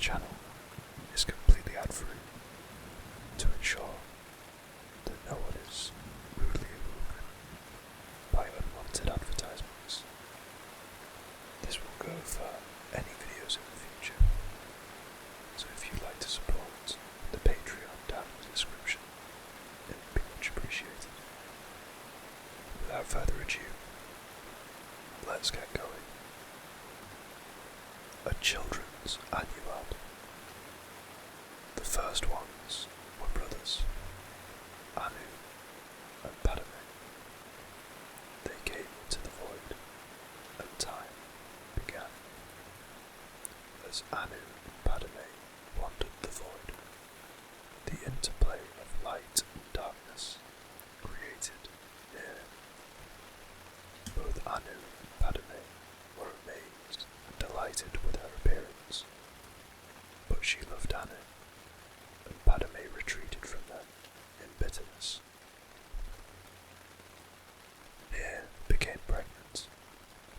channel is completely ad-free to ensure that no one is rudely awoken by unwanted advertisements. This will go for any videos in the future, so if you'd like to support the Patreon down in the description, it would be much appreciated. Without further ado, let's get going. A children's Anuad. The first ones were brothers, Anu and Padme. They came into the void, and time began. As Anu and Padme wandered the void, the interplay of light and darkness created near. Both Anu and Padme were amazed and delighted with her appearance, but she loved Anu, and Padme retreated from them in bitterness. Near became pregnant,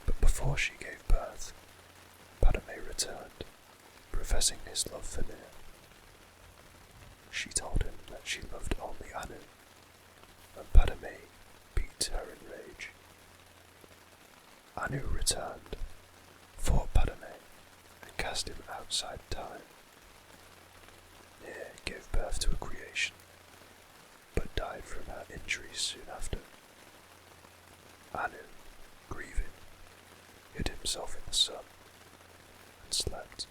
but before she gave birth, Padme returned, professing his love for Near. She told him that she loved only Anu, and Padme beat her in rage. Anu returned, fought Padme, and cast him outside time. Near gave birth to a creation, but died from her injuries soon after. Anu, grieving, hid himself in the sun and slept.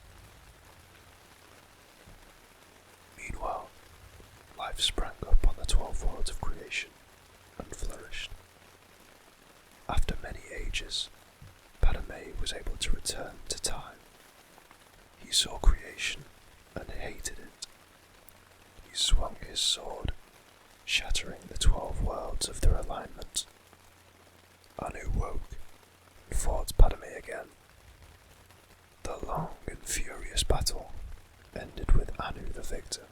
Meanwhile, life sprang up on the 12 worlds of creation and flourished. After many ages, Padme was able to return to time. He saw creation and hated it. He swung his sword, shattering the 12 worlds of their alignment. Anu woke and fought Padme again. The long and furious battle ended with Anu the victor.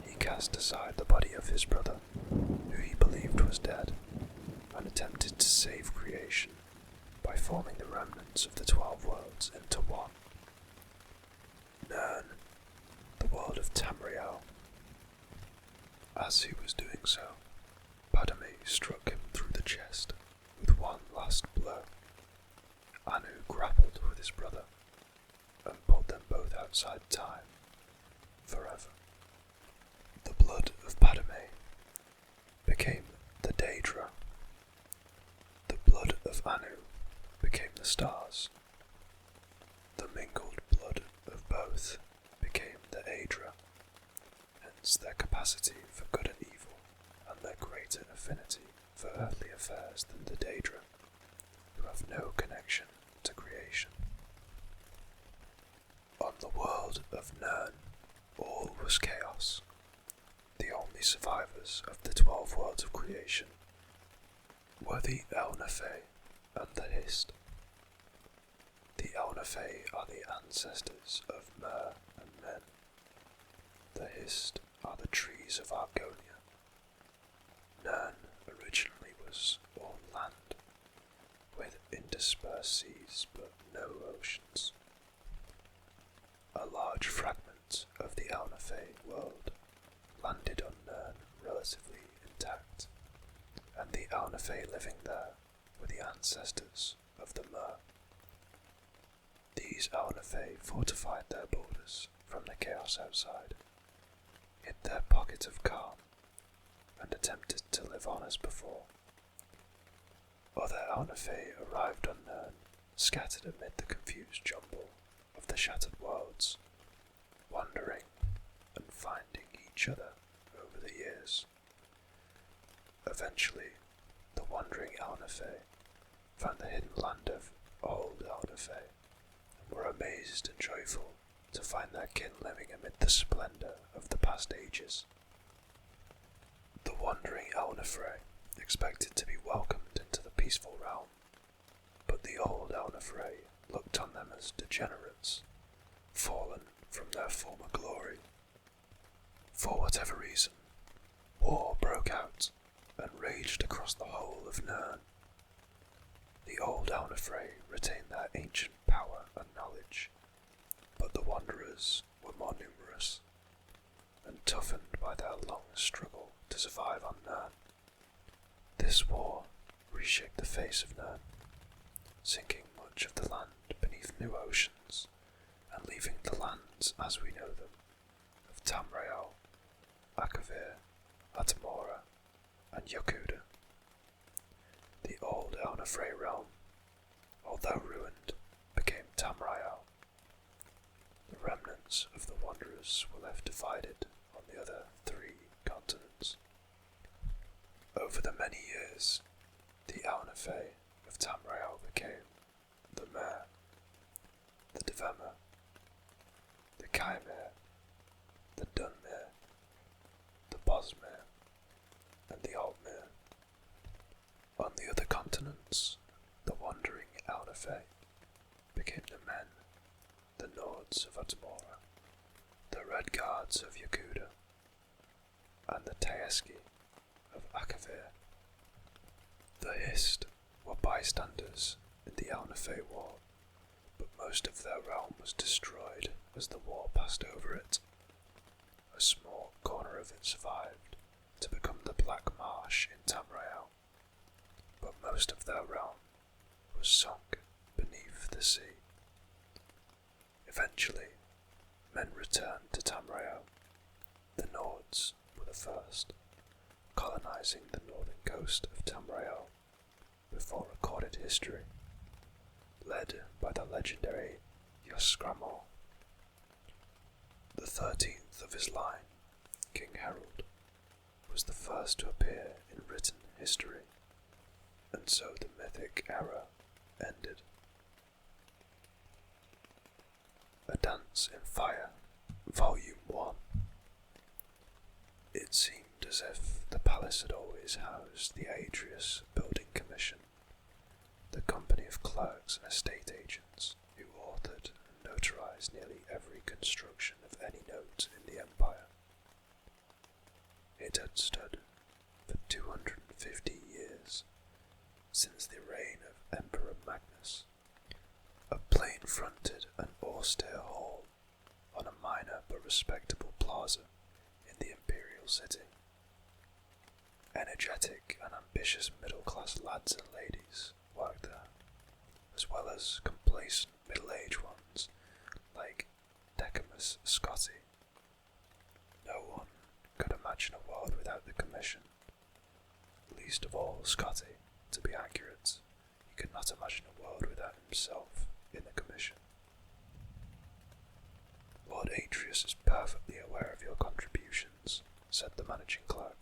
He cast aside the body of his brother, who he believed was dead, and attempted to save creation by forming the remnants of the 12 worlds into one. Nirn, the world of Tamriel. As he was doing so, Padme struck him through the chest with one last blow. Anu grappled with his brother and pulled them both outside time, forever. The blood of Padme became the Daedra. The blood of Anu became the stars. The mingled blood of both became the Aedra, hence their capacity for good and evil, and their greater affinity for earthly affairs than the Daedra, who have no connection to creation. On the world of Nirn, all was chaos. The only survivors of the 12 worlds of creation were the Elnafei and the Hist. The Elnafei are the ancestors of Mer and Men. The Hist are the trees of Argonia. Nirn originally was all land, with interspersed seas but no oceans. A large fragment of the Elnafei world landed on Nirn relatively intact, and the Elnafei living there were the ancestors of the Mer. These Elnafei fortified their borders from the chaos outside, hid their pocket of calm, and attempted to live on as before. Other Elnafei arrived on Nirn, scattered amid the confused jumble of the shattered worlds, wandering and finding each other over the years. Eventually, the wandering Elnafei found the hidden land of old Elnafei, and were amazed and joyful to find their kin living amid the splendour of the past ages. The wandering Elnafei expected to be welcomed into the peaceful realm, but the old Elnafei looked on them as degenerates, fallen from their former glory. For whatever reason, war broke out and raged across the whole of Nirn. The old Elnafei retained their ancient power and knowledge, but But the wanderers were more numerous, and toughened by their long struggle to survive on Nern. This war reshaped the face of Nern, sinking much of the land beneath new oceans, and leaving the lands as we know them, of Tamriel, Akavir, Atamora, and Yakuda. The old Elnafrey realm, although ruined, became Tamriel. The remnants of the wanderers were left divided on the other 3 continents. Over the many years, the Elnafrey of Tamriel became the Mer, the Devemir, the Kaimir, the Dunmir, the Bosmir, and the Altmir. On the other continents, the wandering Elnafrey became the Men, the Nords of Atamora, the Red Guards of Yakuda, and the Taeski of Akavir. The Hist were bystanders in the Elnafrey War, but most of their realm was destroyed as the war passed over it. A small corner of it survived to become the Black Marsh in Tamriel, but most of their realm was sunk beneath the sea. Eventually, men returned to Tamriel. The Nords were the first, colonizing the northern coast of Tamriel before recorded history, led by the legendary Yosgramor. The 13th of his line, King Harold, was the first to appear in written history, and so the mythic era ended. A Dance in Fire, Volume 1. It seemed as if the palace had always housed the Atreus Building Commission, the company of clerks and estate agents who authored and notarized nearly every construction of any note in the empire. It had stood for 250 years, since the reign of Emperor Magnus, a plain-fronted and austere hall on a minor but respectable plaza in the imperial city. Energetic and ambitious middle-class lads and ladies worked there, as well as complacent middle-aged ones like Decimus Scotti. No one could imagine a world without the commission. Least of all Scotti, to be accurate. He could not imagine a world without himself in the commission. Lord Atreus is perfectly aware of your contributions, said the managing clerk,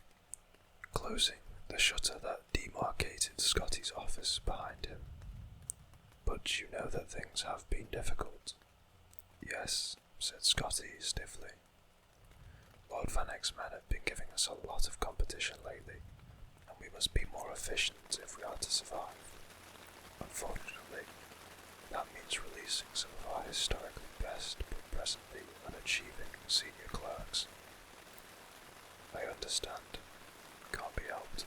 closing the shutter that demarcated Scotty's office behind him. But you know that things have been difficult. Yes, said Scotty stiffly. Lord Van Eyck's men have been giving us a lot of competition lately, and we must be more efficient if we are to survive. Unfortunately, that means releasing some of our historically best but presently unachieving senior clerks. I understand. Can't be helped.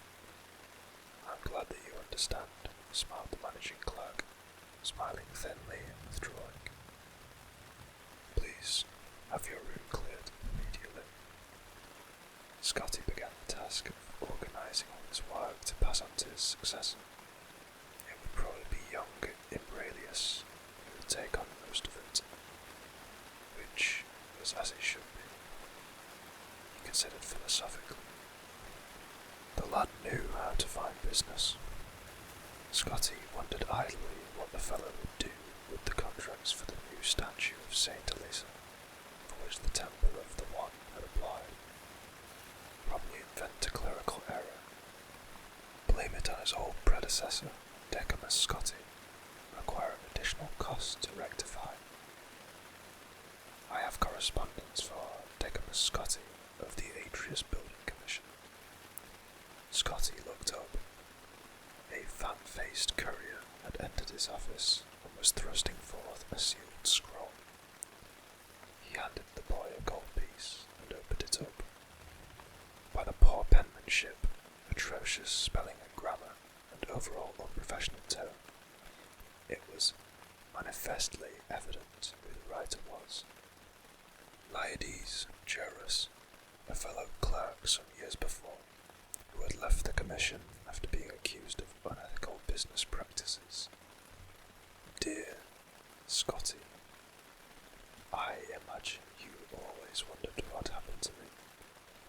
I'm glad that you understand, smiled the managing clerk, smiling thinly and withdrawing. Please, have your room cleared immediately. Scotty began the task of organising all his work to pass on to his successor. It would probably be young Imbralius who would take on most of it, which was as it should be, he considered philosophically. The lad knew how to find business. Scotty wondered idly what the fellow would do with the contracts for the new statue of Saint Elisa, for which the Temple of the One had applied. Probably invent a clerical error. Blame it on his old predecessor, Decimus Scotti, require an additional cost to rectify. I have correspondence for Decimus Scotti of the Atreus Building Commission. Scotty looked up. A fat-faced courier had entered his office and was thrusting forth a sealed scroll. He handed the boy a gold piece and opened it up. By the poor penmanship, atrocious spelling and grammar, and overall unprofessional tone, it was manifestly evident who the writer was. Laides Joris, a fellow clerk some years before, who had left the commission after being accused of unethical business practices. Dear Scotty, I imagine you always wondered what happened to me,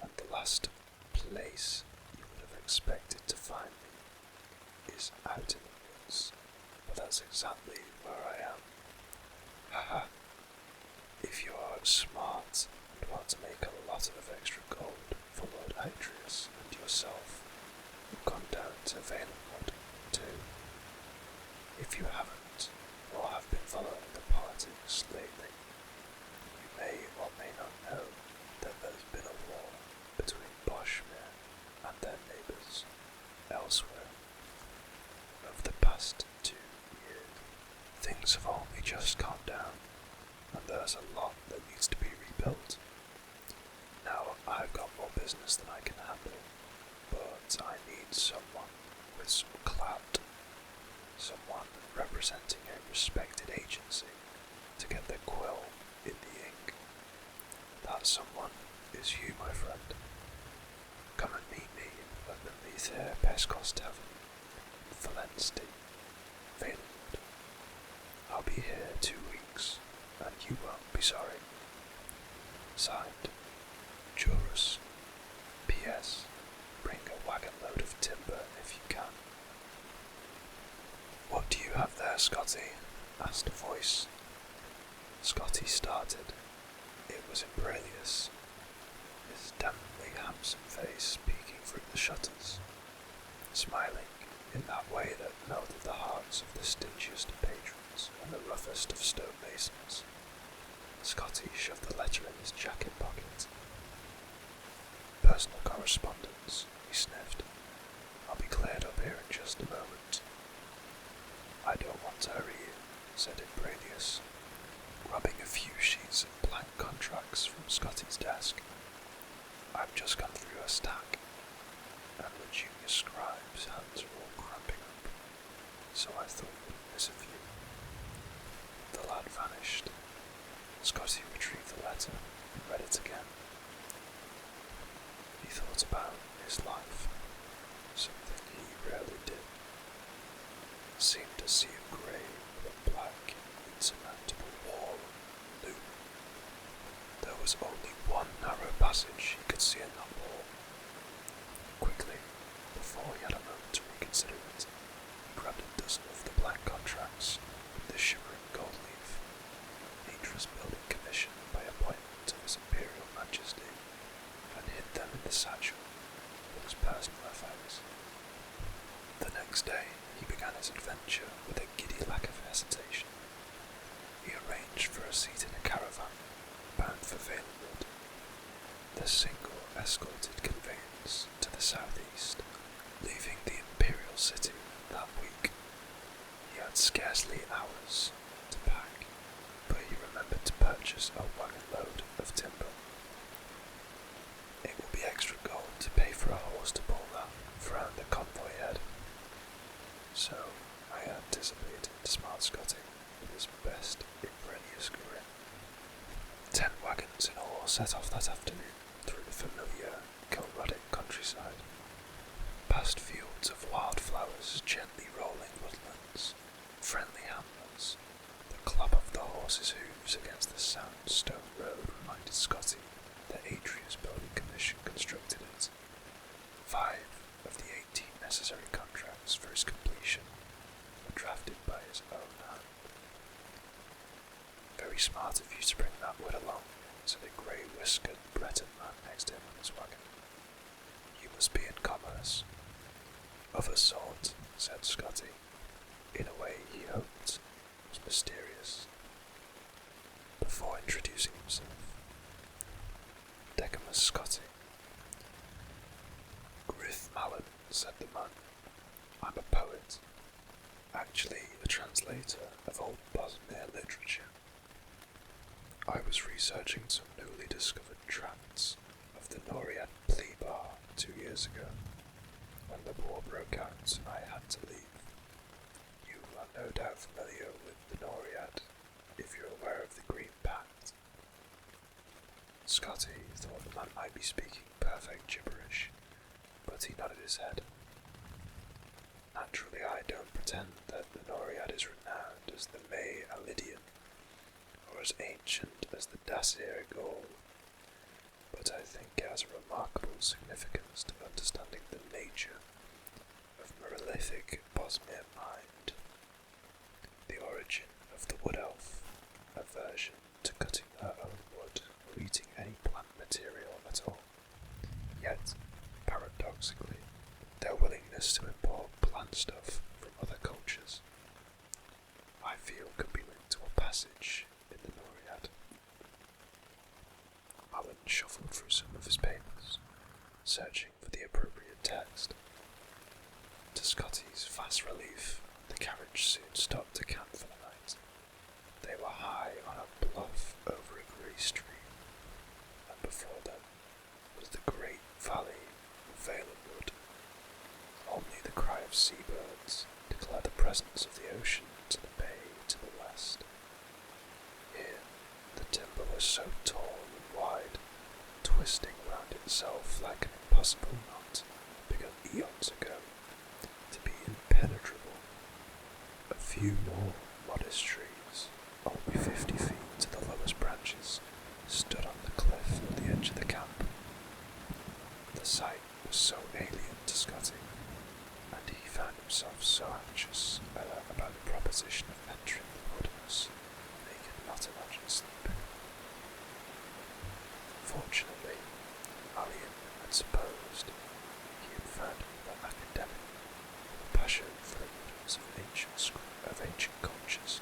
and the last place you would have expected to find me is out in the woods, but that's exactly where I am. Haha. If you are smart and want to make a lot of extra gold for Lord Atreus and yourself, come down to Valenwood too. If you haven't, or have been following the politics lately, you may or may not know that there's been a war between Boschmere and their neighbours elsewhere. Over the past 2 years, things have only just calmed down, and there's a lot that needs to be rebuilt. Now, I've got more business than I can handle, but I need someone with some clout, someone representing a respected agency to get the quill in the ink. That someone is you, my friend. Come and meet me underneath Pescos Tavern in Valenstein, Valenwood. I'll be here 2 weeks, and you won't be sorry. Signed, Joris. P.S. Bring a wagon load of timber if you can. What do you have there, Scotty? Asked a voice. Scotty started. It was Imbrelius, his damnably handsome face peeking through the shutters, smiling in that way that melted the hearts of the stingiest of patrons and the roughest of stonemasons. Scotty shoved the letter in his jacket pocket. Personal correspondence, he sniffed. I'll be cleared up here in just a moment. I don't want to hurry you, said Imbrelius, grabbing a few sheets of blank contracts from Scotty's desk. I've just gone through a stack, and the junior scribe's hands are all cramping up, so I thought we'd miss a few. The lad vanished. Scotty retrieved the letter and read it again. He thought about his life, something he rarely did. Seemed to see a grave with a black, insurmountable wall looming. There was only one narrow passage he could see in that wall. Quickly, before he had a moment to reconsider it, he grabbed a dozen of the blank contracts with the shimmering gold leaf. Nature's building commission by appointment of His Imperial Majesty, and hid them in the satchel with his personal effects. The next day, he began his adventure with a giddy lack of hesitation. He arranged for a seat in a caravan bound for Valenwood, the single escorted conveyance to the southeast, leaving the imperial city that week. He had scarcely hours to pack, but he remembered to purchase a wagon load of timber. It will be extra gold to pay for a horse to pull that, frowned the convoy head. So I anticipated smart Scotty with his best Imbrelius grin. 10 wagons in all set off that afternoon through the familiar Kilrodic countryside, past fields of wildflowers, gently rolling woodlands, friendly hamlets. The clop of the horse's hooves against the sound stone road reminded Scotty that Atreus Building Commission constructed it. 5 of the 18 necessary contracts for his completion were drafted by his own hand. Very smart of you to bring that wood along, said a grey-whiskered Breton man next to him on his wagon. You must be in commerce. Of a sort, said Scotty, in a way he hoped was mysterious. Before introducing himself, Decimus Scotty. Griff Mallon, said the man. I'm a poet, actually a translator of old Bosmere literature. I was researching some newly discovered tracts of the Noriad plea bar 2 years ago. When the war broke out, I had to leave. You are no doubt familiar with the Noriad Scotty thought the man might be speaking perfect gibberish, but he nodded his head. Naturally, I don't pretend that the Noriad is renowned as the May Alidian, or as ancient as the Dacier Gaul, but I think it has a remarkable significance to understanding the nature of Merolithic Bosmere mind, the origin of the wood elf, aversion to cutting her own wood or eating any plant material at all, yet, paradoxically, their willingness to import plant stuff from other cultures, I feel could be linked to a passage in the Noriad. Alan shuffled through some of his papers, searching for the appropriate text. To Scotty's vast relief, the carriage soon stopped to camp for the night. They were high on a bluff over a grey stream, and before them was the great valley of Vale of Wood. Only the cry of seabirds declared the presence of the ocean to the bay to the west. Here, the timber was so tall and wide, twisting round itself like an impossible knot begun eons ago, to be impenetrable. A few more modest trees, only 50 feet to the lowest branches, stood on the cliff at the edge of the camp. The sight was so alien to Scotty, and he found himself so anxious about the proposition of entering the wilderness that he could not imagine sleeping. Fortunately, Alian had supposed he had found another academic with a passion for the riddles of ancient cultures.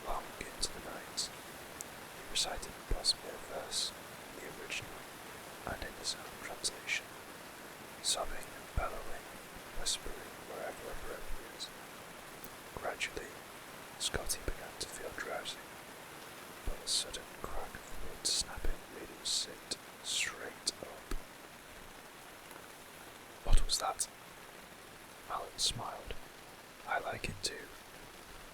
Long into the night, he recited the Bosmere verse in the original and in his own translation, sobbing and bellowing, whispering wherever appropriate. Gradually, Scotty began to feel drowsy, but a sudden crack of wood snapping made him sit straight up. What was that? Alan smiled. I like it too.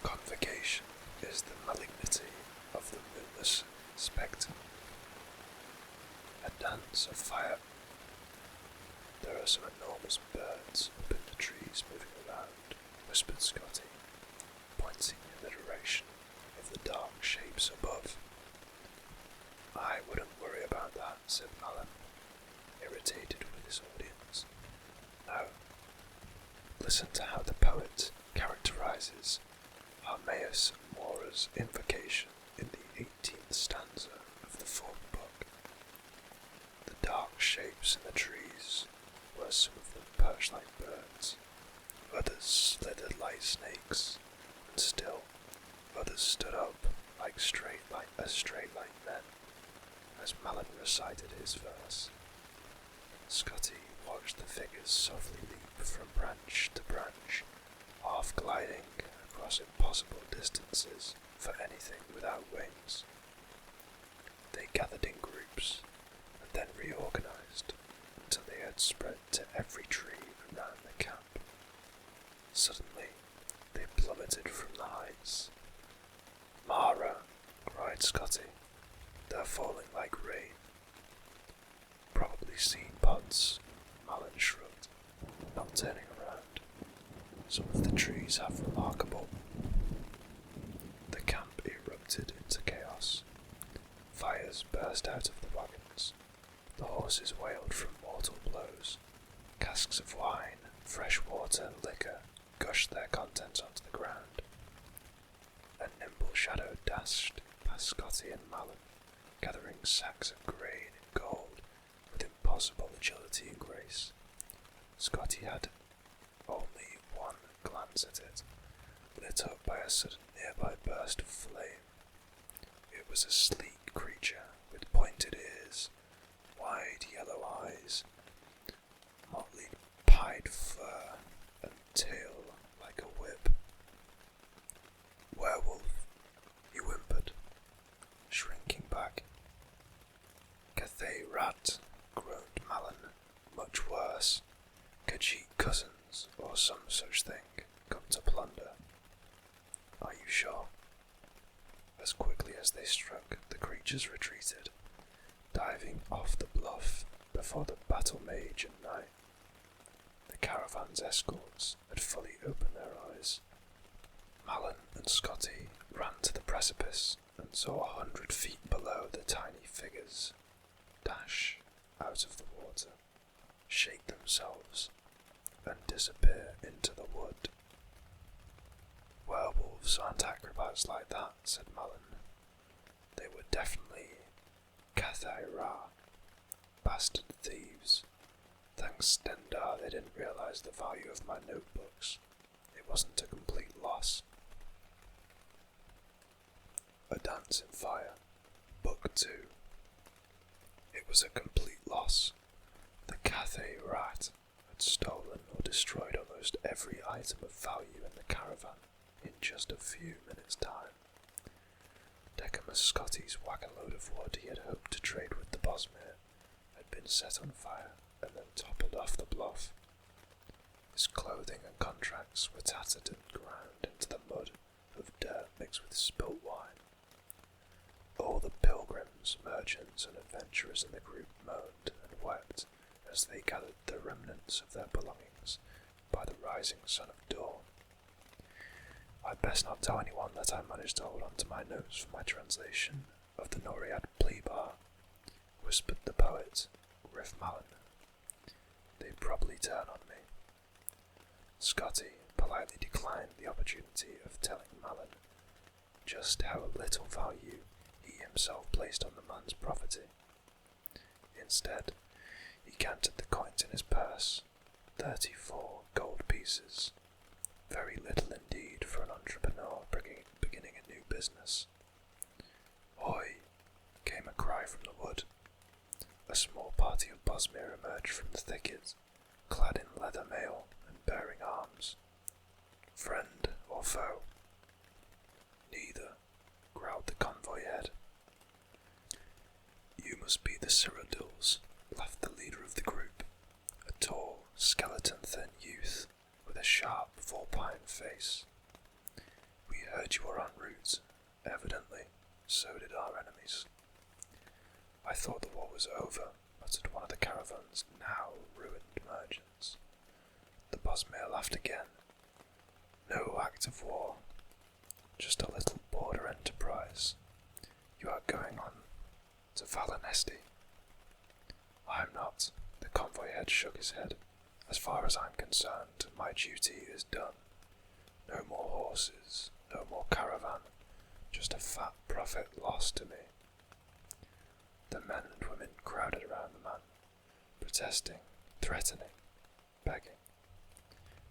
Convocation is the malignity of the moonless spectre. A dance of fire. There are some enormous birds up in the trees moving around, whispered Scotty, pointing in the direction of the dark shapes above. I wouldn't worry about that, said Alan, irritated with his audience. No. Listen to how the poet characterizes Harmaeus Mora's invocation in the 18th stanza of the 4th book. The dark shapes in the trees were some of them perched like birds, others slithered like snakes, and still others stood up like straight line men, as Malin recited his verse. Scotty watched the figures softly leap from branch to branch, half gliding across impossible distances for anything without wings. They gathered in groups, and then reorganized until they had spread to every tree around the camp. Suddenly, they plummeted from the heights. Mara, cried Scotty, they're falling like rain. Probably seed pods, Malin shrugged, not turning around. Some of the trees have remarkable. The camp erupted into chaos. Fires burst out of the wagons. The horses wailed from mortal blows. Casks of wine, fresh water and liquor gushed their contents onto the ground. A nimble shadow dashed past Scotty and Malin, gathering sacks of grain and gold with impossible agility and grace. Scotty had only one glance at it, lit up by a sudden nearby burst of flame. It was a sleek creature with pointed ears, wide yellow eyes, motley pied fur, and tail like a whip. Werewolf, he whimpered, shrinking back. Cathay rat, groaned Malin, much worse. Khajiit cousins, or some such thing, come to plunder. Are you sure? As quickly as they struck, the creatures retreated, diving off the bluff before the battle mage and knight. The caravan's escorts had fully opened their eyes. Malin and Scotty ran to the precipice and saw 100 feet below the tiny figures dash out of the water, shake themselves, and disappear into the wood. Werewolves aren't acrobats like that, said Malin. They were definitely Cathay-Ra, bastard thieves. Thanks Stendar, they didn't realise the value of my notebooks. It wasn't a complete loss. A Dance in Fire, Book 2. It was a complete loss. The Cathay Rat had stolen or destroyed almost every item of value in the caravan in just a few minutes' time. Decimus Scotty's wagon-load of wood he had hoped to trade with the Bosmere had been set on fire and then toppled off the bluff. His clothing and contracts were tattered and ground into the mud of dirt mixed with spilt wine. All the pilgrims, merchants, and adventurers in the group moaned and wept as they gathered the remnants of their belongings by the rising sun of dawn. I'd best not tell anyone that I managed to hold on to my notes for my translation of the Noriad Plebar, whispered the poet, Griff Malin. They'd probably turn on me. Scotty politely declined the opportunity of telling Malin just how little value he himself placed on the man's property. Instead, he counted the coins in his purse, 34 gold pieces. Very little indeed for an entrepreneur beginning a new business. Oi! Came a cry from the wood. A small party of Bosmere emerged from the thicket, clad in leather mail and bearing arms. Friend or foe? Neither, growled the convoy head. You must be the Cyrodiils, laughed the leader of the group, a tall, skeleton-thin youth with a sharp, vulpine face. We heard you were en route. Evidently, so did our enemies. I thought the war was over, muttered one of the caravan's now ruined merchants. The Bosmere laughed again. No act of war, just a little border enterprise. You are going on to Valanesti. I'm not. The convoy head shook his head. As far as I'm concerned, my duty is done. No more horses, no more caravan, just a fat profit lost to me. The men and women crowded around the man, protesting, threatening, begging.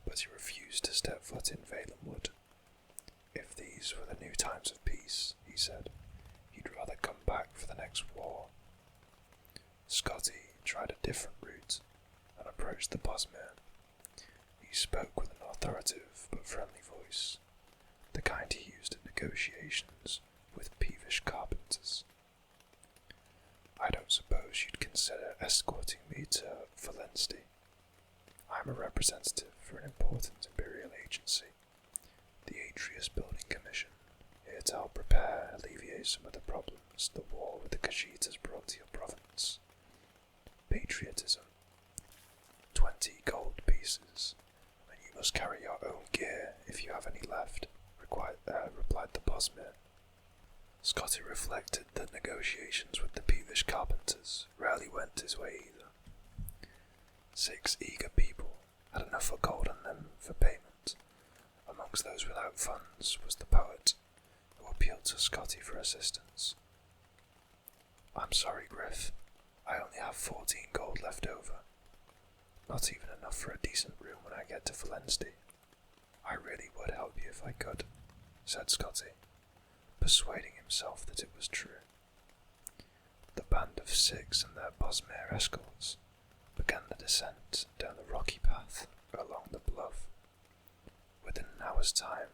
But he refused to step foot in Valenwood. If these were the new times of peace, he said, he'd rather come back for the next war. Scotty tried a different route and approached the Bosmere. He spoke with an authoritative but friendly voice, the kind he used in negotiations with peevish carpenters. I don't suppose you'd consider escorting me to Valensti. I'm a representative for an important imperial agency, the Atreus Building Commission, here to help prepare and alleviate some of the problems the war with the Khajiit has brought to your province. Patriotism. 20 gold pieces, and you must carry your own gear if you have any left, replied the Bosmere. Scotty reflected that negotiations with the peevish carpenters rarely went his way either. 6 eager people had enough of gold on them for payment. Amongst those without funds was the poet, who appealed to Scotty for assistance. I'm sorry, Griff. I only have 14 gold left over. Not even enough for a decent room when I get to Valensti. I really would help you if I could, said Scotty, persuading himself that it was true. The band of 6 and their Bosmere escorts began the descent down the rocky path along the bluff. Within an hour's time,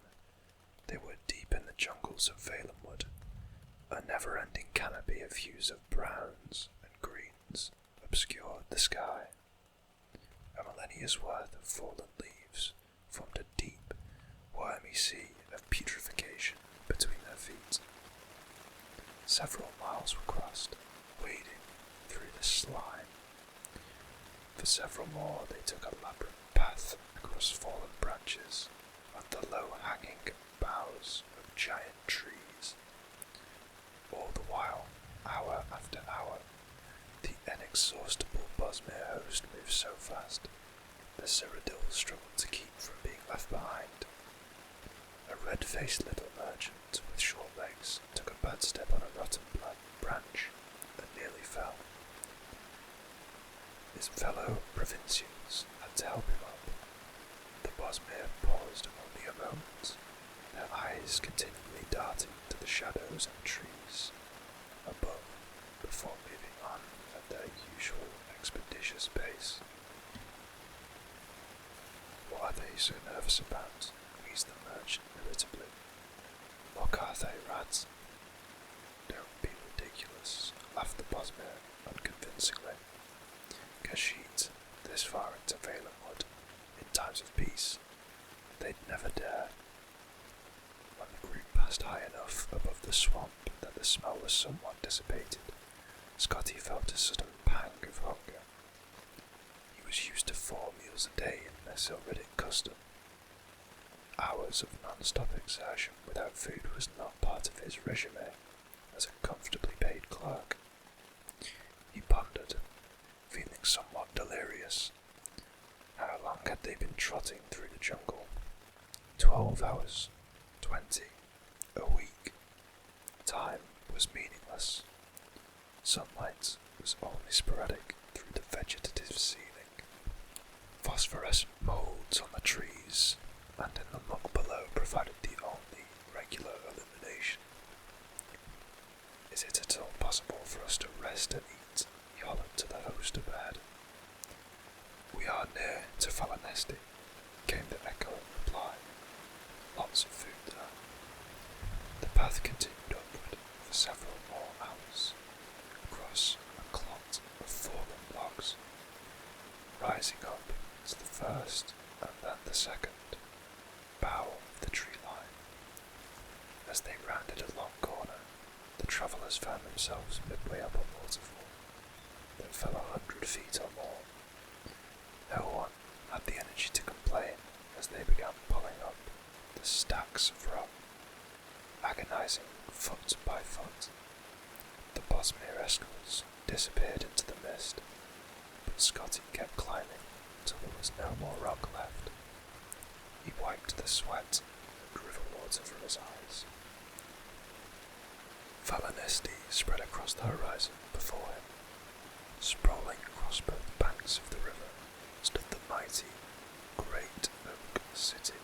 they were deep in the jungles of Valenwood. A never-ending canopy of hues of browns and greens obscured the sky. A millennia's worth of fallen leaves formed a deep, wormy sea of putrefaction between their feet. Several miles were crossed, wading through the slime. For several more they took a labyrinth path across fallen branches of the low-hanging boughs of giant trees. All the while, hour after hour, the inexhaustible Bosmere host moved so fast, the Cyrodiil struggled to keep from being left behind. A red-faced little merchant with short legs took a bad step on a rotten branch and nearly fell. His fellow provincials had to help him up. The Bosmere paused only a moment, their eyes continually darting to the shadows and trees above before moving on at their usual expeditious pace. "What are they so nervous about?" wheezed the merchant irritably. "What are they, rats?" "Don't be ridiculous," laughed the Bosmere unconvincingly. Kashyyyt, this far into Valenwood, in times of peace, they'd never dare. When the group passed high enough above the swamp that the smell was somewhat dissipated, Scotty felt a sudden pang of hunger. He was used to 4 meals a day in their Silridic custom. Hours of non-stop exertion without food was not part of his resume as a comfortably paid clerk. He pondered, feeling somewhat delirious. How long had they been trotting through the jungle? 12 hours, 20, a week. Time was meaningless. Sunlight was only sporadic through the vegetative ceiling. Phosphorescent moulds on the trees and in the muck below provided the only regular illumination. "Is it at all possible for us to rest and eat?" he hollered to the host up ahead. "We are near to Falanesti," came the echoing reply. "Lots of food there." The path continued upward for several more hours, across a clot of fallen logs, rising up to the first and then the second bough of the tree line. As they rounded a long corner, the travellers found themselves midway up a waterfall that fell 100 feet or more. No one had the energy to complain as they began pulling up the stacks of rock, agonizing foot by foot. The Bosmere Escals disappeared into the mist, but Scotty kept climbing until there was no more rock left. He wiped the sweat and river water from his eyes. Falanesti spread across the horizon before him. Sprawling across both banks of the river stood the mighty, great oak city,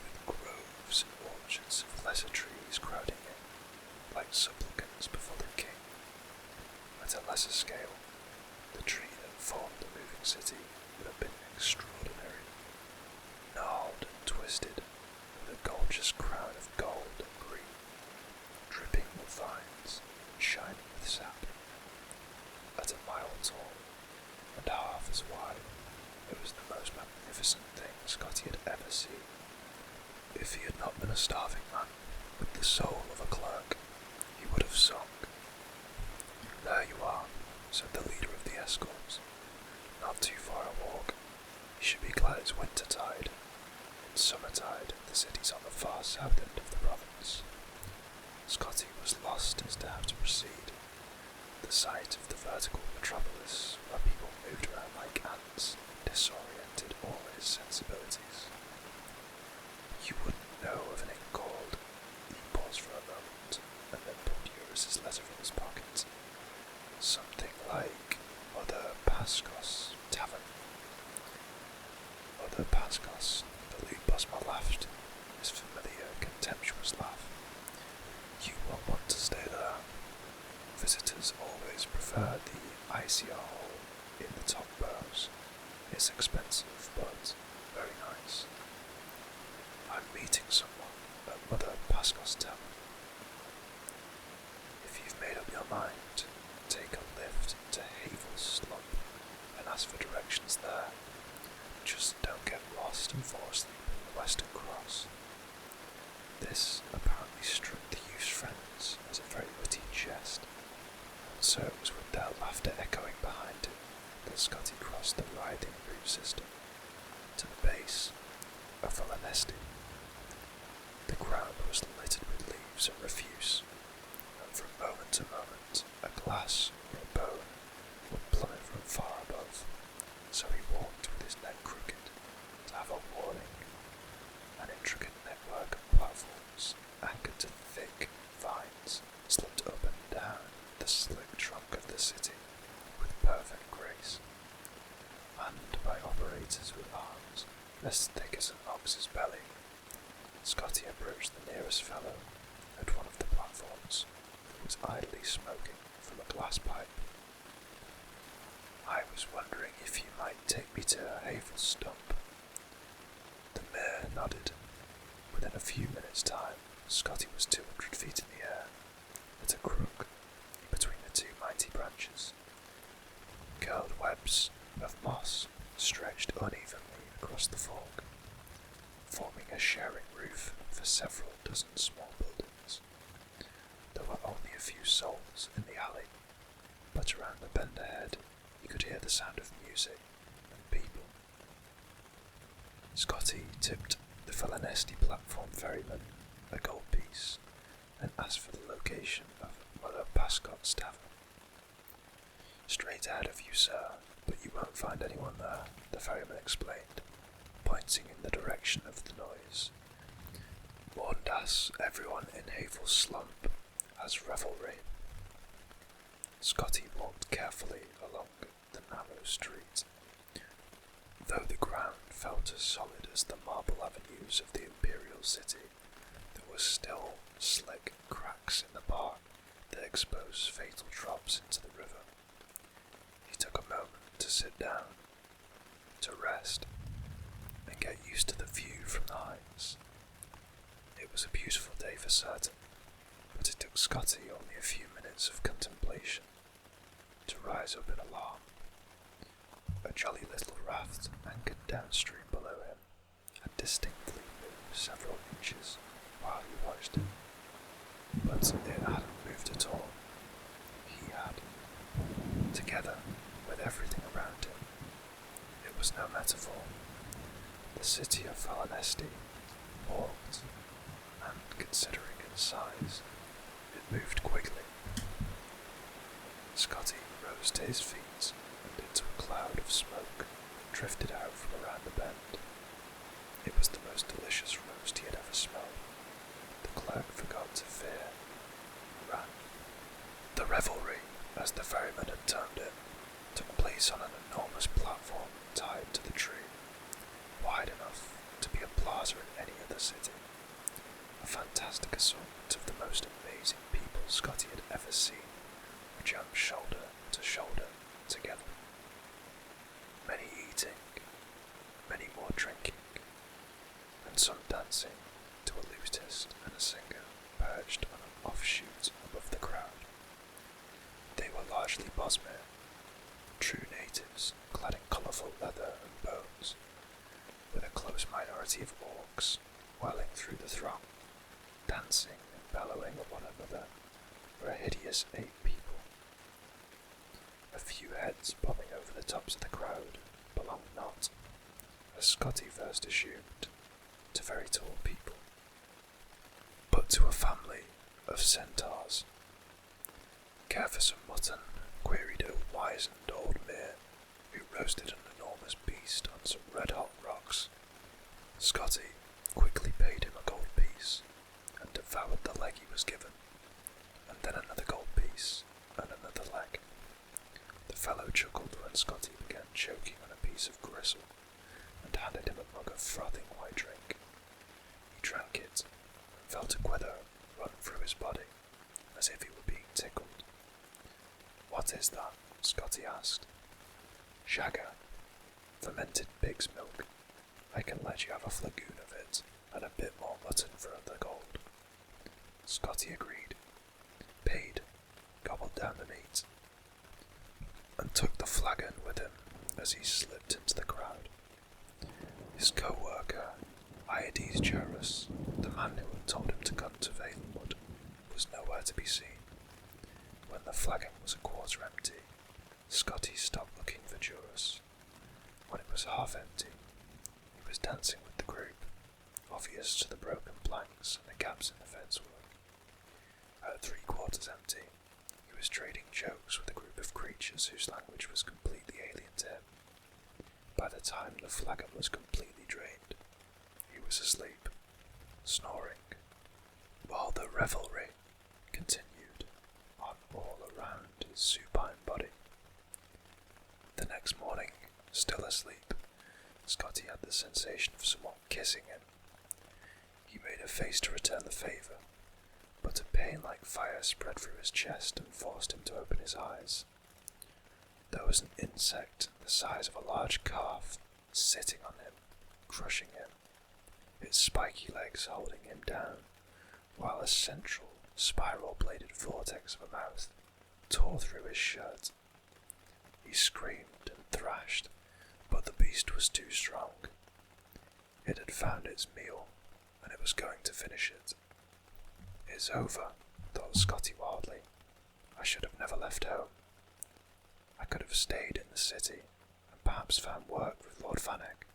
with groves and orchards of lesser trees crowding in, like supplicants before the king. At a lesser scale, the tree that formed the moving city would have been extraordinary, gnarled and twisted, with a gorgeous crown of gold and green, dripping with vines and shining with sap. At a mile tall and half as wide, it was the most magnificent thing Scotty had ever seen. If he had not been a starving man with the soul of a clerk, he would have sung. "There you are," said the leader of the Escalms. "Not too far a walk. You should be glad it's wintertide. In summertide, the city's on the far south end of the province." Scotty was lost as to how to proceed. The sight of the vertical metropolis, where people moved around like ants, disoriented all his sensibilities. "You wouldn't know of an inn called—" He paused for a moment, and then pulled Eurus's letter from his pocket. "Something like Mother Pascos Tavern." Mother Pascos, the lead Bosma laughed, his familiar, contemptuous laugh. "You won't want to stay there. Visitors always prefer the ICR hall in the top boroughs. It's expensive, but very nice. I'm meeting someone at Mother Pascos Tavern. If you've made up your mind, take a lift to Havel Slump and ask for directions there. Just don't get lost and fall asleep in the Western Cross." This apparently struck the youth's friends as a very witty jest, and so it was with their laughter echoing behind him that Scotty crossed the writhing root system to the base of Valanesti. The ground was littered with leaves and refuse, and from moment to moment a glass or a bone would plummet from far above, so he walked with his neck crooked to have a warning. An intricate network of platforms anchored to thick vines slipped up and down the slick trunk of the city with perfect grace, manned by operators with arms as thick as an ox's belly. Scotty approached the nearest fellow at one of the platforms that was idly smoking from a glass pipe. "I was wondering if you might take me to a hazel stump." The mayor nodded. Within a few minutes' time, Scotty was 200 feet in the air, at a crook between the two mighty branches. Curled webs of moss stretched unevenly across the fork, forming a sharing roof for several dozen small buildings. There were only a few souls in the alley, but around the bend ahead you could hear the sound of music and people. Scotty tipped the Valanesti platform ferryman a gold piece and asked for the location of Mother Pascott's tavern. "Straight ahead of you, sir, but you won't find anyone there," the ferryman explained, pointing in the direction of the noise. "Morndas, everyone in Havel's slump has revelry." Scotty walked carefully along the narrow street. Though the ground felt as solid as the marble avenues of the imperial city, there were still slick cracks in the bark that exposed fatal drops into the river. He took a moment to sit down, to rest, and get used to the view from the heights. It was a beautiful day for certain, but it took Scotty only a few minutes of contemplation to rise up in alarm. A jolly little raft anchored downstream below him had distinctly moved several inches while he watched it, but it hadn't moved at all. He had, together with everything around him. It was no metaphor. The city of Valanesti walked, and considering its size, it moved quickly. Scotty rose to his feet and into a cloud of smoke drifted out from around the bend. It was the most delicious roast he had ever smelled. The clerk forgot to fear and ran. The revelry, as the ferryman had termed it, took place on an enormous platform tied to the tree, wide enough to be a plaza in any other city. A fantastic assortment of the most amazing people Scotty had ever seen jumped shoulder to shoulder together. Many eating, many more drinking, and some dancing to a lutist and a singer perched on an offshoot above the crowd. They were largely Bosmer, true natives clad in colourful leather and bones, with a close minority of orcs whirling through the throng, dancing and bellowing at one another for a hideous 8 people. A few heads bobbing over the tops of the crowd belonged not, as Scotty first assumed, to very tall people, but to a family of centaurs. "Care for some mutton?" queried a wizened old mare who roasted an enormous beast on some red-hot rocks. Scotty quickly paid him a gold piece and devoured the leg he was given, and then another gold piece and another leg. The fellow chuckled when Scotty began choking on a piece of gristle and handed him a mug of frothing white drink. He drank it and felt a quiver run through his body, as if he were being tickled. "What is that?" Scotty asked. "Shagger, fermented pig's milk. I can let you have a flagoon of it, and a bit more mutton for the gold." Scotty agreed, paid, gobbled down the meat, and took the flagon with him as he slipped into the crowd. His co-worker, Iades Jarus, the man who had told him to come to Valenwood, was nowhere to be seen. when the flagon was a quarter empty, Scotty stopped looking for Juris. When it was half empty, he was dancing with the group, obvious to the broken planks and the gaps in the fence work. At 3/4 empty, he was trading jokes with a group of creatures whose language was completely alien to him. By the time the flagon was completely drained, he was asleep, snoring, while the revelry continued on all around his supine body. The next morning, still asleep, Scotty had the sensation of someone kissing him. He made a face to return the favour, but a pain like fire spread through his chest and forced him to open his eyes. There was an insect the size of a large calf sitting on him, crushing him, its spiky legs holding him down, while a central, spiral-bladed vortex of a mouth tore through his shirt. He screamed and thrashed, but the beast was too strong. It had found its meal, and it was going to finish it. "It's over," thought Scotty wildly. "I should have never left home. I could have stayed in the city, and perhaps found work with Lord Vanek.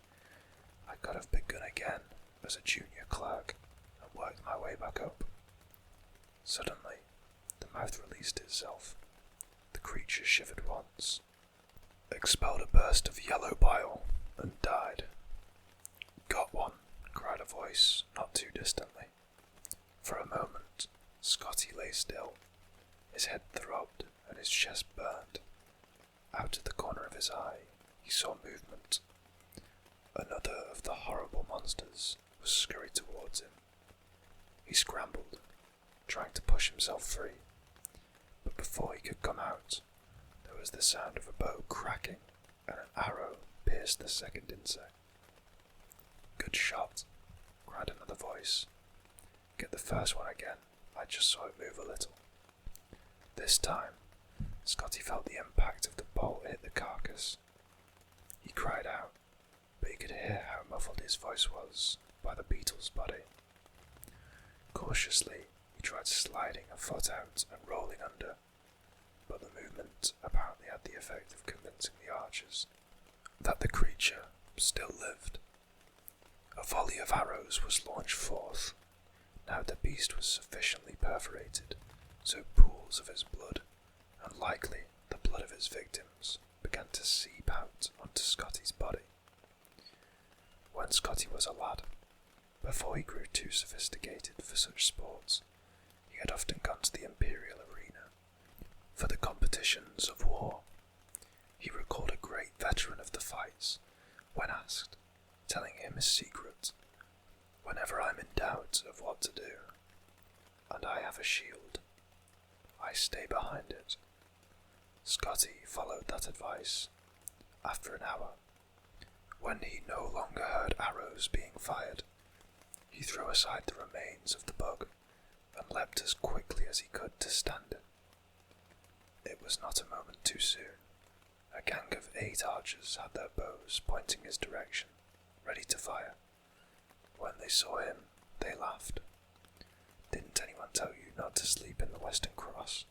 I could have begun again as a junior clerk, and worked my way back up." Suddenly, the mouth released itself. The creature shivered once, expelled a burst of yellow bile, and died. "Got one," cried a voice not too distantly. For a moment, Scotty lay still. His head throbbed and his chest burned. Out of the corner of his eye, he saw movement. Another of the horrible monsters was scurried towards him. He scrambled, trying to push himself free, but before he could come out, there was the sound of a bow cracking and an arrow pierced the second insect. "Good shot," cried another voice. "Get the first one again, I just saw it move a little." This time, Scotty felt the impact of the bolt hit the carcass. He cried out, but he could hear how muffled his voice was by the beetle's body. Cautiously, he tried sliding a foot out and rolling under, but the movement apparently had the effect of convincing the archers that the creature still lived. A volley of arrows was launched forth. Now the beast was sufficiently perforated, so pools of his blood, and likely the blood of his victims, began to seep out onto Scotty's body. When Scotty was a lad, before he grew too sophisticated for such sports, he had often gone to the Imperial arena for the competitions of war. He recalled a great veteran of the fights, when asked, telling him his secret: "Whenever I'm in doubt of what to do, and I have a shield, I stay behind it." Scotty followed that advice. After an hour, when he no longer heard arrows being fired, he threw aside the remains of the bug and leapt as quickly as he could to stand it. It was not a moment too soon. A gang of 8 archers had their bows pointing his direction, ready to fire. When they saw him, they laughed. "Didn't anyone tell you not to sleep in the Western Cross?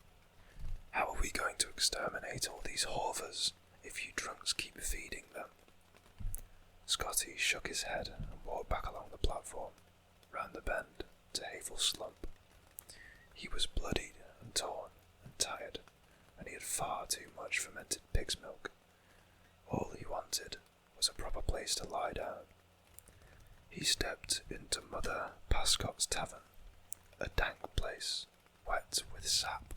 How are we going to exterminate all these horvers if you drunks keep feeding them?" Scotty shook his head and walked back along the platform, round the bend to Havel Slump. He was bloodied and torn and tired, and he had far too much fermented pig's milk. All he wanted was a proper place to lie down. He stepped into Mother Pascott's tavern, a dank place, wet with sap,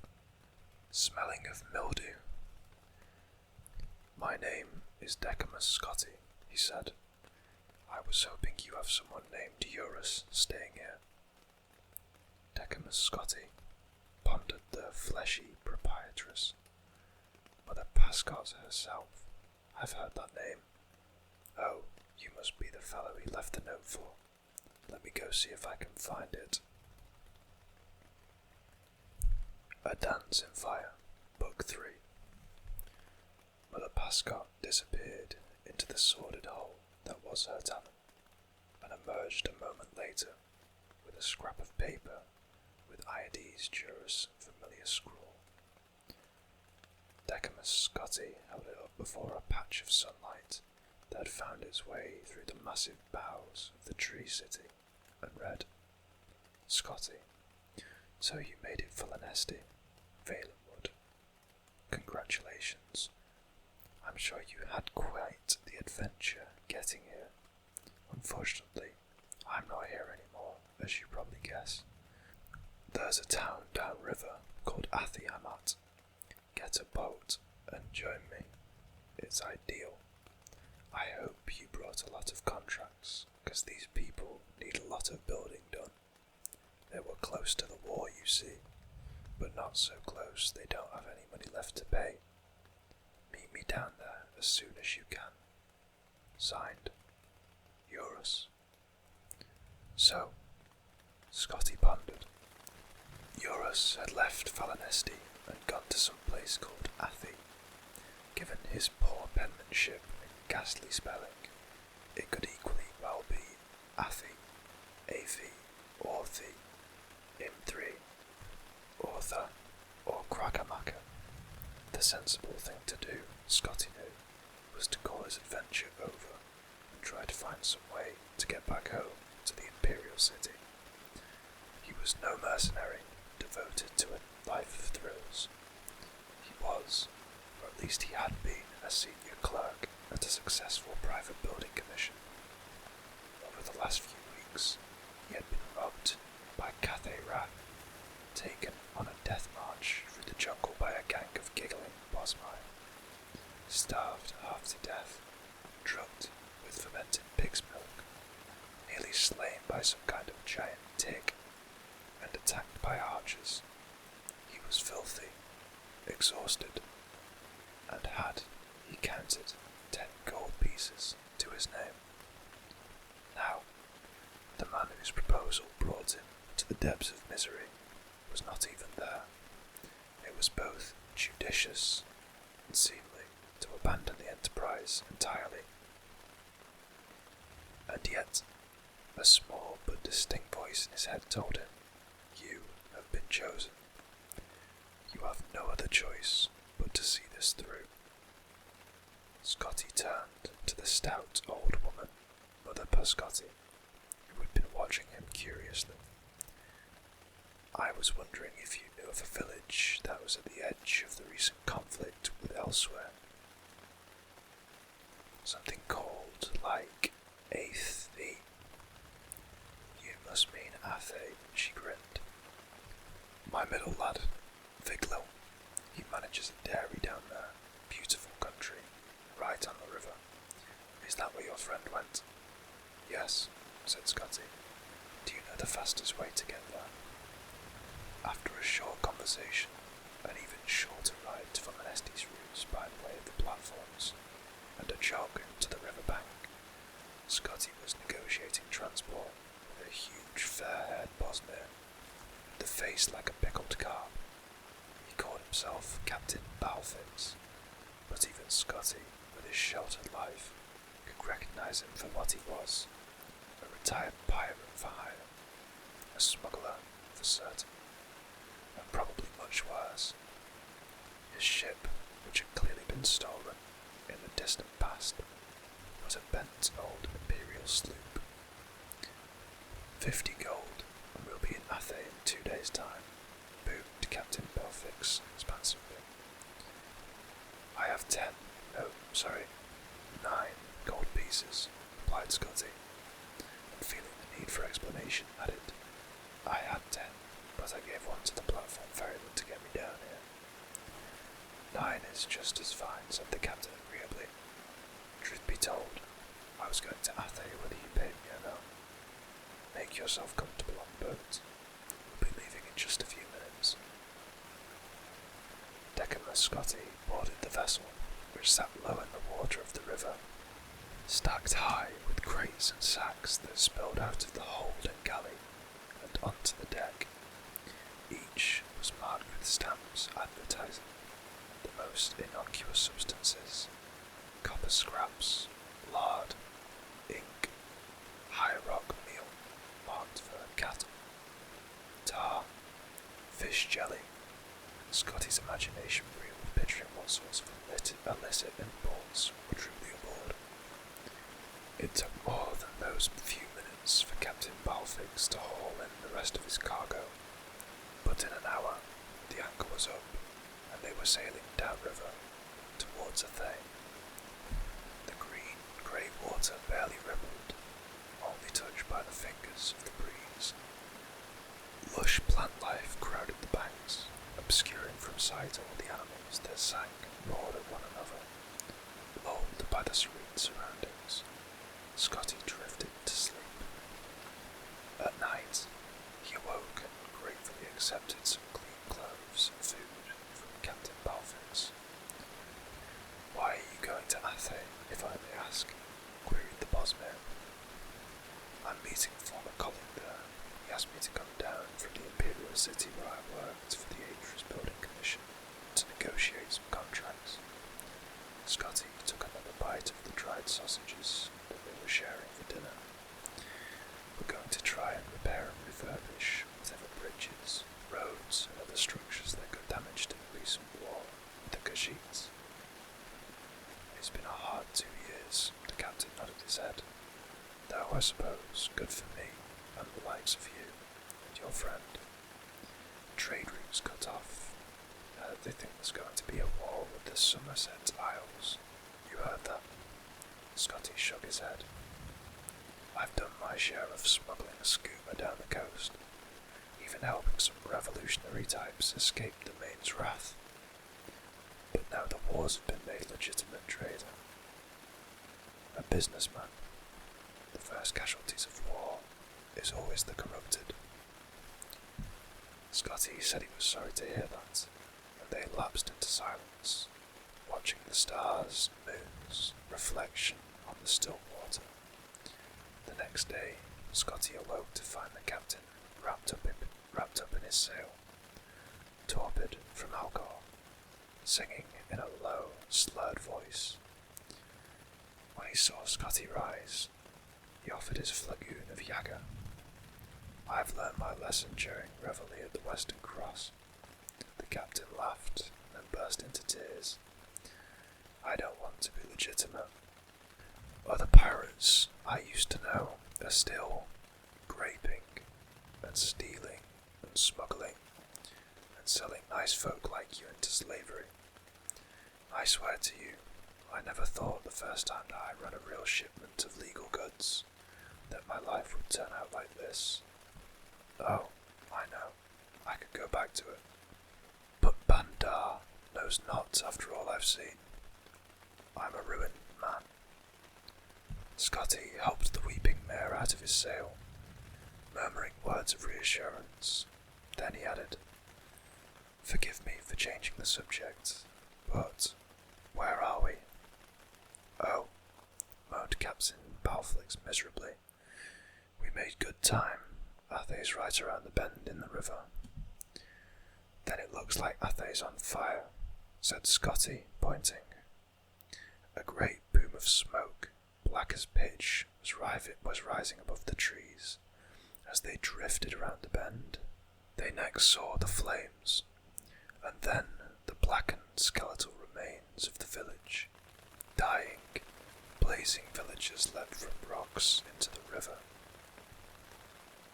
smelling of mildew. "My name is Decimus Scotty," he said. "I was hoping you have someone named Eurus staying here." Decimus Scotty pondered the fleshy proprietress. "Mother Pascott herself. I've heard that name. Oh, you must be the fellow he left the note for. Let me go see if I can find it." A Dance in Fire, Book 3. Mother Pascott disappeared into the sordid hole that was her tavern, and emerged a moment later with a scrap of paper with Iades Juris familiar scrawl. as Scotty held it up before a patch of sunlight that had found its way through the massive boughs of the tree city, and read, "Scotty, so you made it for Lanesti, Valenwood. Congratulations. I'm sure you had quite the adventure getting here. Unfortunately, I'm not here anymore, as you probably guess. There's a town downriver called Anuad. Get a boat and join me. It's ideal. I hope you brought a lot of contracts, because these people need a lot of building done. They were close to the war, you see, but not so close they don't have any money left to pay. Meet me down there as soon as you can. Signed, Eurus." So, Scotty pondered. Eurus had left Valanesti and gone to some place called Athi. Given his poor penmanship and ghastly spelling, it could equally well be Athi, Athi, Orthi, Im3, Ortha, or Krakamaka. The sensible thing to do, Scotty knew, was to call his adventure over and try to find some way to get back home to the Imperial City. He was no mercenary devoted to a life of thrills. He was, or at least he had been, a senior clerk at a successful private building commission. Over the last few weeks, he had been robbed by Cathay Rat, taken on a death march through the jungle by a gang of giggling Bosmai, starved half to death, drugged with fermented pig's milk, nearly slain by some kind of giant tick, and attacked by archers. He was filthy, exhausted, and had, he counted, 10 gold pieces to his name. Now, the man whose proposal brought him to the depths of misery was not even there. It was both judicious and seemly to abandon the enterprise entirely. And yet, a small but distinct voice in his head told him, "You have been chosen. You have no other choice but to see this through." Scotty turned to the stout old woman, Mother Pascotti, who had been watching him curiously. "I was wondering if you knew of a village that was at the edge of the recent conflict with elsewhere. Something called, like, Athi. You must mean Athe," she grinned. "My middle lad, Viglo, he manages a dairy down there. Beautiful country, right on the river. Is that where your friend went?" "Yes," said Scotty. "Do you know the fastest way to get there?" After a short conversation, an even shorter ride to Valanesti's routes by the way of the platforms, and a jog to the riverbank, Scotty was negotiating transport with a huge fair-haired Bosmere, with a face like a pickled carp. He called himself Captain Balfix, but even Scotty, with his sheltered life, could recognize him for what he was, a retired pirate for hire, a smuggler for certain, and probably much worse. His ship, which had clearly been stolen in the distant past, was a bent old imperial sloop. 50 gold, and we'll be in Athe in 2 days' time, boomed Captain Belfix expansively. "I have 9 gold pieces," replied Scotty, and feeling the need for explanation, added, "I had 10, but I gave one to the platform ferryman to get me down here." "9 is just as fine," said the captain agreeably. "Truth be told, I was going to Athe whether you paid me or not. Make yourself comfortable on the boat. We'll be leaving in just a few minutes." Decima Scotty boarded the vessel, which sat low in the water of the river, stacked high with crates and sacks that spilled out of the hold and galley and onto the deck. Each was marked with stamps advertising the most innocuous substances: copper scraps, lard, ink, high rock meal marked for cattle, tar, fish jelly, and Scotty's imagination reeled. picturing what sorts of illicit imports were truly aboard. It took more than those few minutes for Captain Balfix to haul in the rest of his cargo, but in an hour the anchor was up, and they were sailing downriver towards Athay. The grey water barely rippled, only touched by the fingers of the breeze. Lush plant life crowded the banks, obscuring from sight all the animals that sang and roared at one another. Lulled by the serene surroundings, Scotty drifted to sleep. At night, he awoke and gratefully accepted some clean clothes and food from Captain Balfix. "Why are you going to Athay, if I may ask?" queried the Bosmere. "I'm meeting a former colleague there. He asked me to come down from the Imperial City where I worked for the Atrus Building Commission to negotiate some contracts." Scotty took another bite of the dried sausages that they were sharing for dinner. "We're going to try and repair and refurbish whatever bridges, roads, and other structures that got damaged in the recent war with the Khajiits." "It's been a hard 2 years," the captain nodded his head. "Though I suppose good for me and the likes of you and your friend. Trade routes cut off. They think there's going to be a war with the Somerset Isles. You heard that?" Scotty shook his head. "I've done my share of smuggling a schooner down the coast, even helping some revolutionary types escape the Maine's wrath. But now the wars have been made legitimate trade. A businessman. The first casualties of war is always the corrupted." Scotty said he was sorry to hear that, and they lapsed into silence, watching the stars and moon's reflection on the still water. The next day, Scotty awoke to find the captain wrapped up in his sail, torpid from alcohol, singing in a low, slurred voice. When he saw Scotty rise, he offered his flagoon of Yager. "I've learned my lesson during reveille at the Western Cross." The captain laughed and then burst into tears. "I don't want to be legitimate. Other pirates I used to know are still graping and stealing and smuggling and selling nice folk like you into slavery. I swear to you, I never thought the first time that I run a real shipment of legal goods that my life would turn out like this. Oh, I know, I could go back to it. But Bandar knows not after all I've seen. I'm a ruined man." Scotty helped the weeping mare out of his sail, murmuring words of reassurance. Then he added, "Forgive me for changing the subject, but where are we?" "Oh," moaned Captain Balfix miserably. "We made good time. Athay's right around the bend in the river." "Then it looks like Athay's on fire," said Scotty, pointing. A great boom of smoke, black as pitch, was rising above the trees as they drifted around the bend. They next saw the flames, and then the blackened skeletal remains of the village. Dying, blazing villagers leapt from rocks into the river.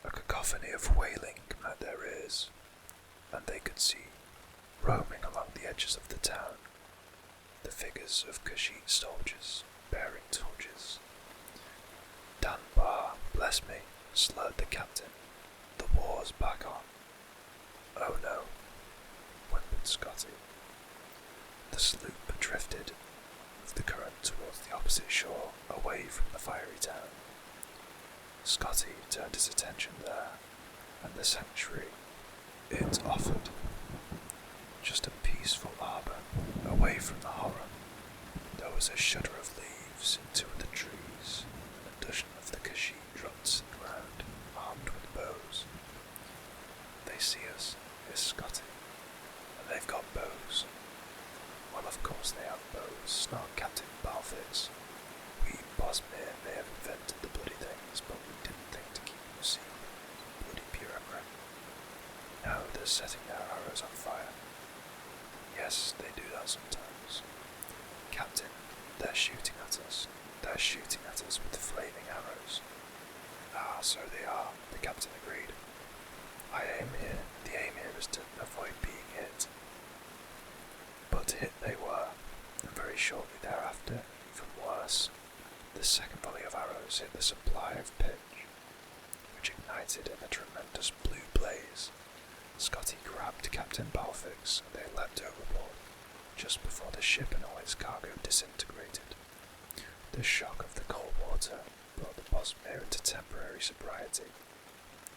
A cacophony of wailing met their ears, and they could see, roaming along the edges of the town, the figures of Khajiit soldiers bearing torches. "Danbar, bless me," slurred the captain. "The war's back on." "Oh no," whimpered Scotty. The sloop drifted with the current towards the opposite shore, away from the fiery town. Scotty turned his attention there, and the sanctuary it offered. Just a peaceful harbour, away from the horror. There was a shudder of leaves in 2 of the trees, and a dozen of the Khajiit dropped to the ground, armed with bows. "They see us," hissed Scotty, "and they've got bows." "Well, of course they have bows," snarled Captain Balfix. "We Bosmere may have invented the bloody things, but we didn't think to keep them secret. Bloody bureaucrat. Now they're setting their arrows on fire." Yes, they do that sometimes. Captain, they're shooting at us. They're shooting at us with flaming arrows. Ah, so they are, the captain agreed. The aim here is to avoid being hit. But hit they were, and very shortly thereafter, even worse, the second volley of arrows hit the supply of pitch, which ignited in a tremendous blue blaze. Scotty grabbed Captain Balfix and they leapt overboard, just before the ship and all its cargo disintegrated. The shock of the cold water brought the Bosmere into temporary sobriety.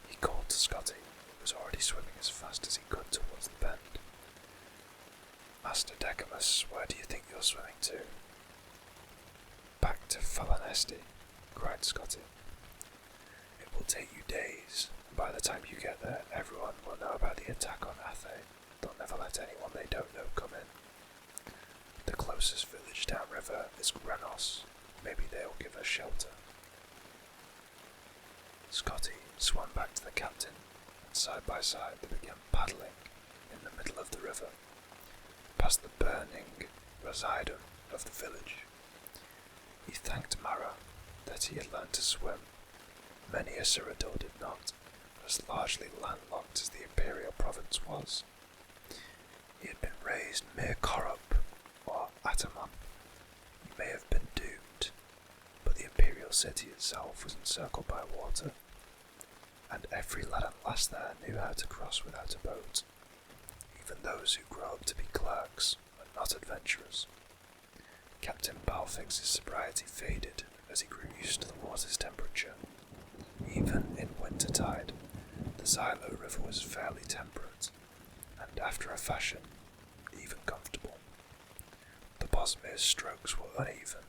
He called to Scotty, who was already swimming as fast as he could towards the bend. Master Decamus, where do you think you're swimming to? Back to Falanesti, cried Scotty. It will take you days, and by the time you get there, everyone will know about the attack on Athe. They'll never let anyone they don't know come in. The closest village downriver is Granos. Maybe they'll give us shelter. Scotty swam back to the captain, and side by side they began paddling in the middle of the river, past the burning residum of the village. He thanked Mara that he had learned to swim. Many a Cyrodiil did not, as largely landlocked as the imperial province was. He had been raised mere Korup or Ataman. He may have been doomed, but the imperial city itself was encircled by water, and every lad and lass there knew how to cross without a boat, even those who grew up to be clerks and not adventurers. Captain Balfix's sobriety faded as he grew used to the water's temperature. Even in wintertide, the Xylo River was fairly temperate, and after a fashion, even comfortable. The Bosmere's strokes were uneven,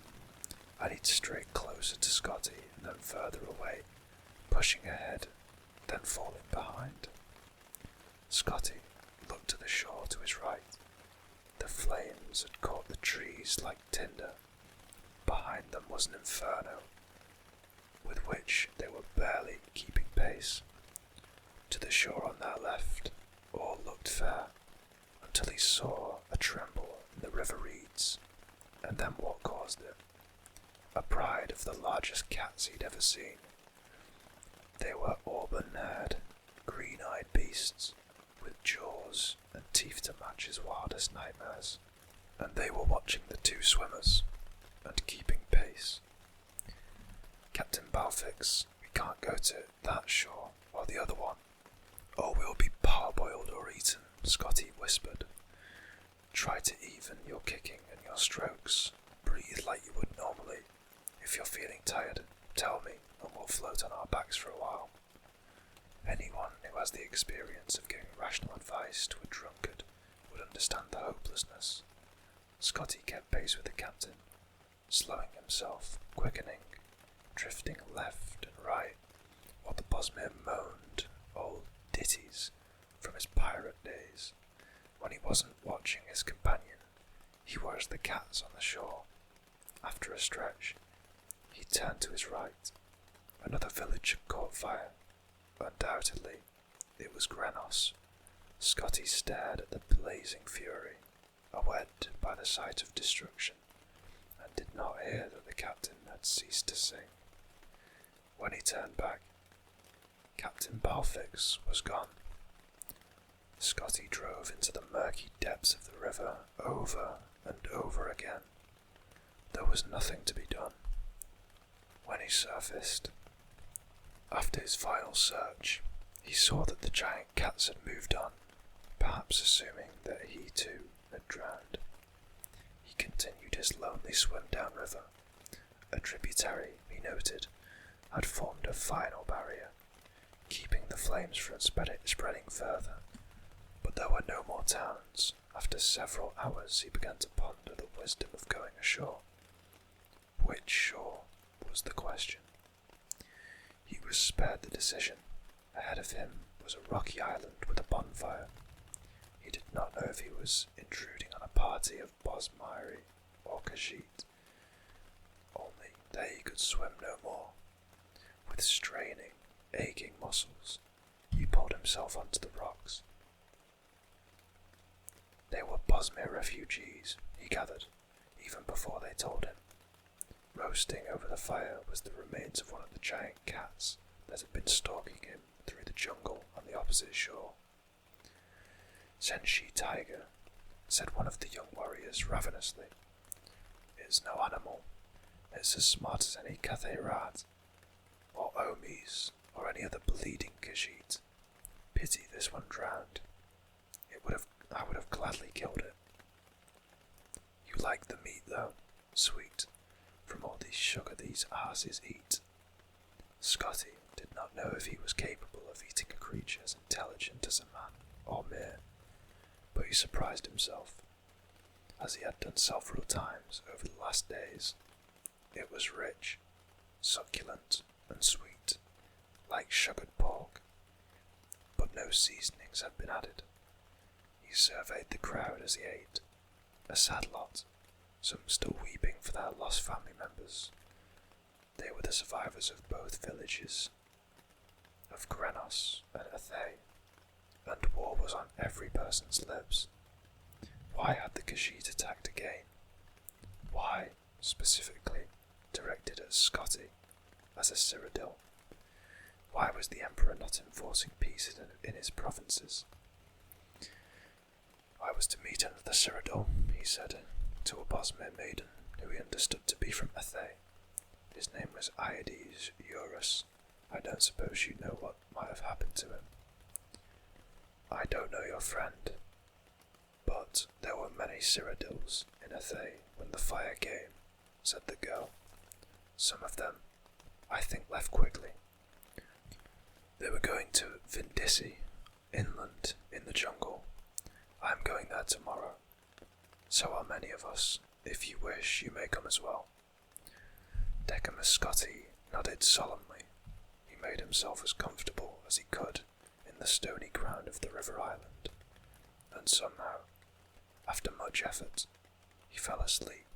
and he'd strayed closer to Scotty and then further away, pushing ahead, then falling behind. Scotty looked to the shore to his right. The flames had caught the trees like tinder. Behind them was an inferno, with which they were barely keeping pace. To the shore on their left, all looked fair, until he saw a tremble in the river reeds, and then what caused it? A pride of the largest cats he'd ever seen. They were auburn-haired, green-eyed beasts, with jaws and teeth to match his wildest nightmares, and they were watching the two swimmers, and keeping pace. Captain Balfix, we can't go to that shore, or the other one, or we'll be parboiled or eaten, Scotty whispered. Try to even your kicking and your strokes. Breathe like you would normally. If you're feeling tired, tell me, and we'll float on our backs for a while. Anyone who has the experience of giving rational advice to a drunkard would understand the hopelessness. Scotty kept pace with the captain, slowing himself, quickening, drifting left and right, while the Bosmere moaned old ditties from his pirate days. When he wasn't watching his companion, he was the cats on the shore. After a stretch, he turned to his right. Another village had caught fire. Undoubtedly, it was Granos. Scotty stared at the blazing fury, awed by the sight of destruction, and did not hear that the captain had ceased to sing. When he turned back, Captain Balfix was gone. Scotty drove into the murky depths of the river over and over again. There was nothing to be done. When he surfaced, after his final search, he saw that the giant cats had moved on, perhaps assuming that he too had drowned. He continued his lonely swim downriver. A tributary, he noted, had formed a final barrier, keeping the flames from spreading further. But there were no more towns. After several hours he began to ponder the wisdom of going ashore. Which shore was the question. He was spared the decision. Ahead of him was a rocky island with a bonfire. He did not know if he was intruding on a party of Bosmiri or Khajiit. Only there he could swim no more. With straining, aching muscles, he pulled himself onto the rocks. They were Bosmer refugees, he gathered, even before they told him. Roasting over the fire was the remains of one of the giant cats that had been stalking him through the jungle on the opposite shore. Senshi tiger, said one of the young warriors ravenously. It's no animal. It's as smart as any Cathay rat, or Omis, or any other bleeding Khajiit. Pity this one drowned. I would have gladly killed it. You like the meat, though, sweet, from all the sugar these asses eat. Scotty did not know if he was capable of eating a creature as intelligent as a man or mere, but he surprised himself, as he had done several times over the last days. It was rich, succulent, and sweet, like sugared pork, but no seasonings had been added. He surveyed the crowd as he ate, a sad lot, some still weeping for their lost family members. They were the survivors of both villages, of Grenos and Athay, and war was on every person's lips. Why had the Khajiit attacked again? Why, specifically, directed at Scotty as a Cyrodiil? Why was the Emperor not enforcing peace in his provinces? I was to meet another Cyrodiil, he said, to a Bosmer maiden who he understood to be from Athay. His name was Iades Eurus. I don't suppose you know what might have happened to him. I don't know your friend, but there were many Cyrodiils in Athay when the fire came, said the girl. Some of them, I think, left quickly. They were going to Vindisi, inland, in the jungle. I'm going there tomorrow. So are many of us. If you wish, you may come as well. Decimus Scotti nodded solemnly. He made himself as comfortable as he could in the stony ground of the river island, and somehow, after much effort, he fell asleep.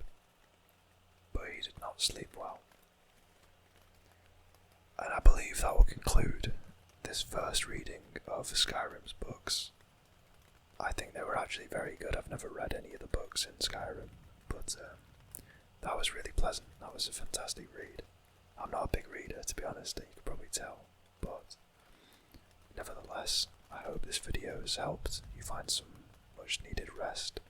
But he did not sleep well. And I believe that will conclude this first reading of Skyrim's books. I think they were actually very good. I've never read any of the books in Skyrim, but that was really pleasant. That was a fantastic read. I'm not a big reader, to be honest, you can probably tell, but nevertheless, I hope this video has helped you find some much needed rest